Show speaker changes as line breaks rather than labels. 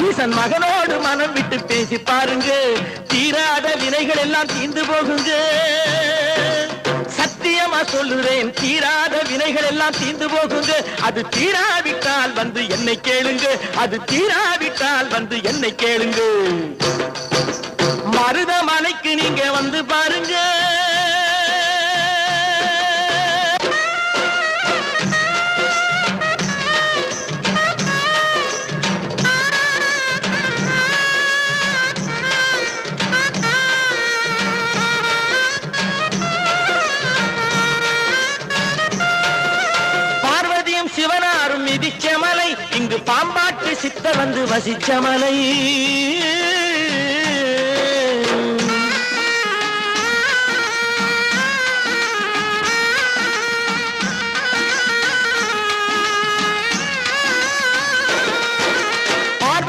ஈசன் மகனோடு மனம் விட்டு பேசி பாருங்க, தீராத வினைகள் எல்லாம் தீர்ந்து போகுங்க. சத்தியமா சொல்லுறேன், தீராத வினைகள் எல்லாம் தீர்ந்து போகுங்க. அது தீராவிட்டால் வந்து என்னை கேளுங்க, அது தீராவிட்டால் வந்து என்னை கேளுங்க. மருதமலைக்கு நீங்க வந்து பாருங்க. சிவனாரும் மிதிச்ச மலை, இங்கு பாம்பாட்டு சித்தர் வந்து வசிச்ச மலை.